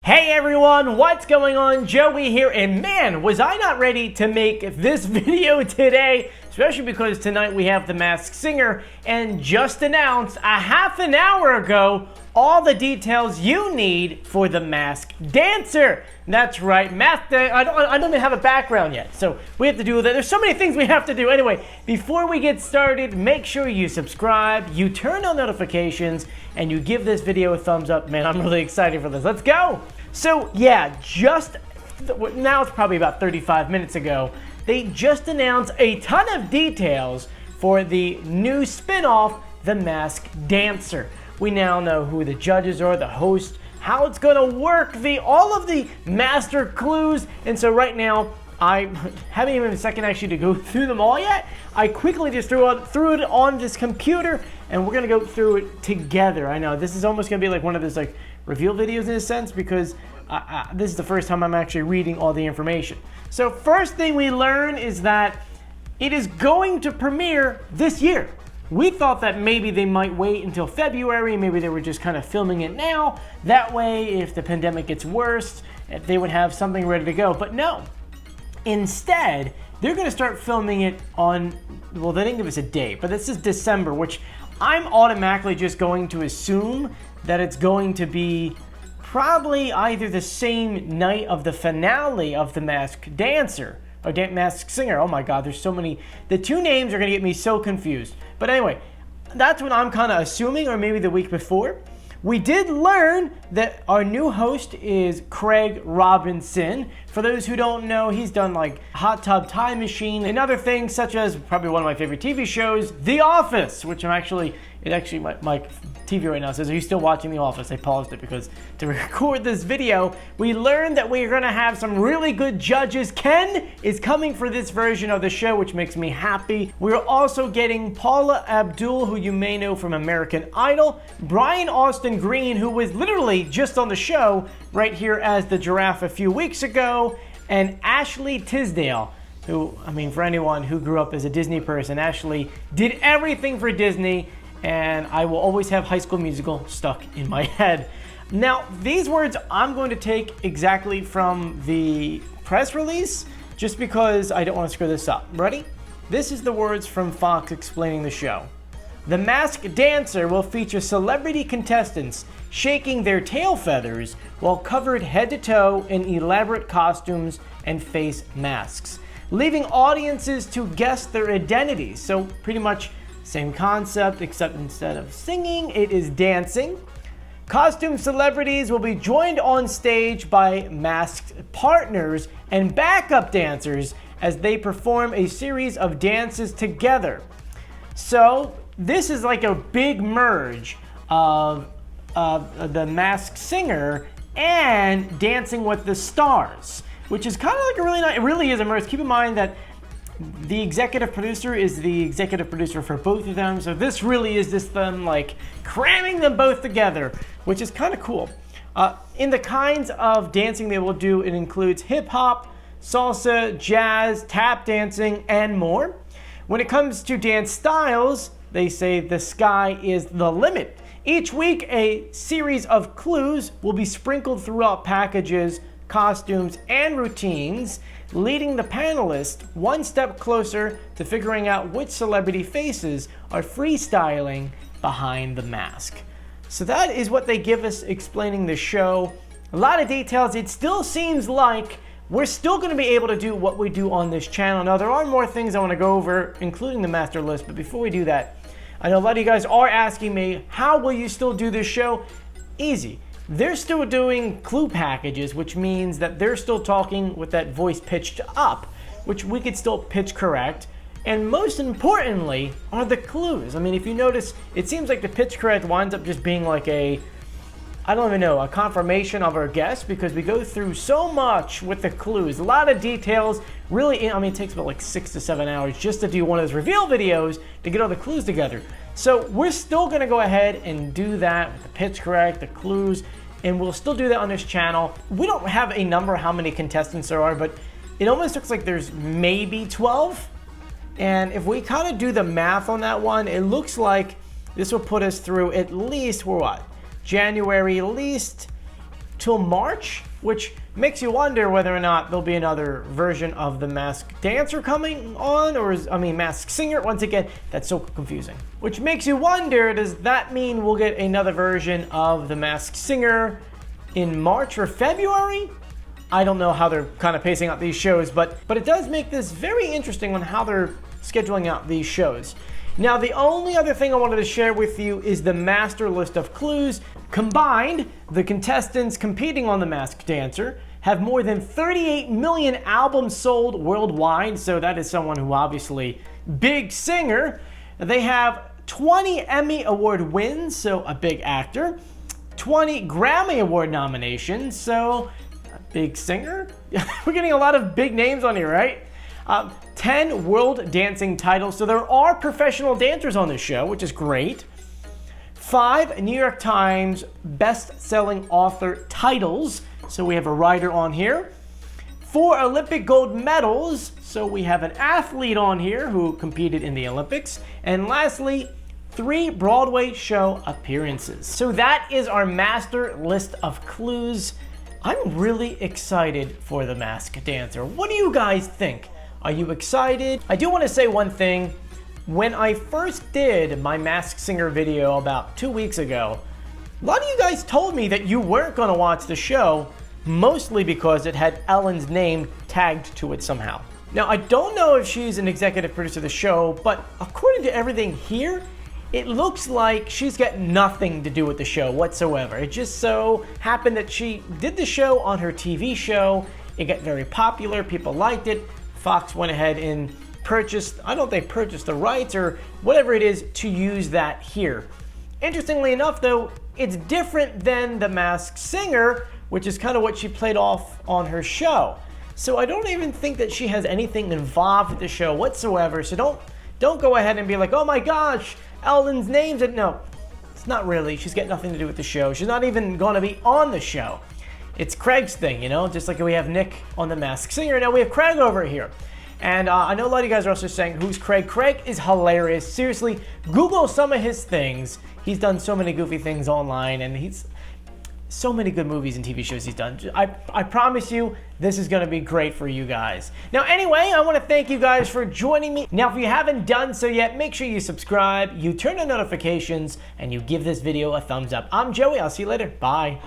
Hey everyone, what's going on? Joey here, and man, was I not ready to make this video today, especially because tonight we have The Masked Singer, and just announced a half an hour ago all the details you need for The Masked Dancer. That's right, I don't even have a background yet, so we have to do that. There's so many things we have to do. Anyway, before we get started, make sure you subscribe, you turn on notifications, and you give this video a thumbs up. Man, I'm really excited for this. Let's go! So yeah, now it's probably about 35 minutes ago, they just announced a ton of details for the new spin-off, The Masked Dancer. We now know who the judges are, the host, how it's gonna work, all of the master clues, and so right now, I haven't even a second actually to go through them all yet. I quickly just threw it on this computer, and we're gonna go through it together. I know, this is almost gonna be like one of those like reveal videos in a sense, because this is the first time I'm actually reading all the information. So first thing we learn is that it is going to premiere this year. We thought that maybe they might wait until February, maybe they were just kind of filming it now. That way, if the pandemic gets worse, they would have something ready to go, but no. Instead, they're gonna start filming it on, well, they didn't give us a date, but this is December, which I'm automatically just going to assume that it's going to be probably either the same night of the finale of The Masked Dancer, or Masked Singer. Oh my God, there's so many. The two names are gonna get me so confused. But anyway, that's what I'm kind of assuming, or maybe the week before. We did learn that our new host is Craig Robinson. For those who don't know, he's done like Hot Tub Time Machine and other things, such as probably one of my favorite TV shows, The Office, which my TV right now says, are you still watching The Office? I paused it because to record this video, we learned that we're gonna have some really good judges. Ken is coming for this version of the show, which makes me happy. We're also getting Paula Abdul, who you may know from American Idol, Brian Austin Green, who was literally just on the show right here as the giraffe a few weeks ago, and Ashley Tisdale, who, I mean, for anyone who grew up as a Disney person, Ashley did everything for Disney, and I will always have High School Musical stuck in my head. Now, these words I'm going to take exactly from the press release, just because I don't want to screw this up. Ready? This is the words from Fox explaining the show. The Masked Dancer will feature celebrity contestants shaking their tail feathers while covered head to toe in elaborate costumes and face masks, leaving audiences to guess their identities. So pretty much same concept, except instead of singing, it is dancing. Costume celebrities will be joined on stage by masked partners and backup dancers as they perform a series of dances together. So this is like a big merge of The Masked Singer and Dancing with the Stars, which is kind of like a really nice, it really is a merge. Keep in mind that the executive producer is the executive producer for both of them, so this really is just them like cramming them both together, which is kind of cool. In the kinds of dancing they will do, it includes hip-hop, salsa, jazz, tap dancing, and more. When it comes to dance styles, they say the sky is the limit. Each week, a series of clues will be sprinkled throughout packages, costumes, and routines, leading the panelists one step closer to figuring out which celebrity faces are freestyling behind the mask. So that is what they give us explaining the show. A lot of details. It still seems like we're still going to be able to do what we do on this channel. Now, there are more things I want to go over, including the master list, but before we do that, I know a lot of you guys are asking me, how will you still do this show? Easy. They're still doing clue packages, which means that they're still talking with that voice pitched up, which we could still pitch correct. And most importantly are the clues. I mean, if you notice, it seems like the pitch correct winds up just being like a confirmation of our guess, because we go through so much with the clues. A lot of details, really, I mean, it takes about like 6 to 7 hours just to do one of those reveal videos to get all the clues together. So we're still gonna go ahead and do that with the pitch correct, the clues, and we'll still do that on this channel. We don't have a number how many contestants there are, but it almost looks like there's maybe 12. And if we kind of do the math on that one, it looks like this will put us through at least, we're what? January at least, till March, which makes you wonder whether or not there'll be another version of the Masked Dancer coming on, Masked Singer. Once again, that's so confusing. Which makes you wonder, does that mean we'll get another version of the Masked Singer in March or February? I don't know how they're kind of pacing out these shows, but it does make this very interesting on how they're scheduling out these shows. Now, the only other thing I wanted to share with you is the master list of clues. Combined, the contestants competing on The Masked Dancer have more than 38 million albums sold worldwide, so that is someone who obviously, big singer. They have 20 Emmy Award wins, so a big actor. 20 Grammy Award nominations, so a big singer. We're getting a lot of big names on here, right? 10 world dancing titles, so there are professional dancers on this show, which is great. 5 New York Times best-selling author titles, so we have a writer on here. 4 Olympic gold medals, so we have an athlete on here who competed in the Olympics. And lastly, 3 Broadway show appearances. So that is our master list of clues. I'm really excited for The Masked Dancer. What do you guys think? Are you excited? I do want to say one thing. When I first did my Masked Singer video about 2 weeks ago, a lot of you guys told me that you weren't going to watch the show, mostly because it had Ellen's name tagged to it somehow. Now, I don't know if she's an executive producer of the show, but according to everything here, it looks like she's got nothing to do with the show whatsoever. It just so happened that she did the show on her TV show. It got very popular. People liked it. Fox went ahead and purchased, I don't know if they purchased the rights or whatever it is to use that here. Interestingly enough, though, it's different than The Masked Singer, which is kind of what she played off on her show. So I don't even think that she has anything involved with the show whatsoever. So don't go ahead and be like, oh my gosh, Ellen's name's it. No, it's not really. She's got nothing to do with the show. She's not even going to be on the show. It's Craig's thing, you know, just like we have Nick on The Masked Singer. Now we have Craig over here. And I know a lot of you guys are also saying, who's Craig? Craig is hilarious. Seriously, Google some of his things. He's done so many goofy things online, and he's so many good movies and TV shows he's done. I promise you, this is going to be great for you guys. Now, anyway, I want to thank you guys for joining me. Now, if you haven't done so yet, make sure you subscribe, you turn on notifications, and you give this video a thumbs up. I'm Joey. I'll see you later. Bye.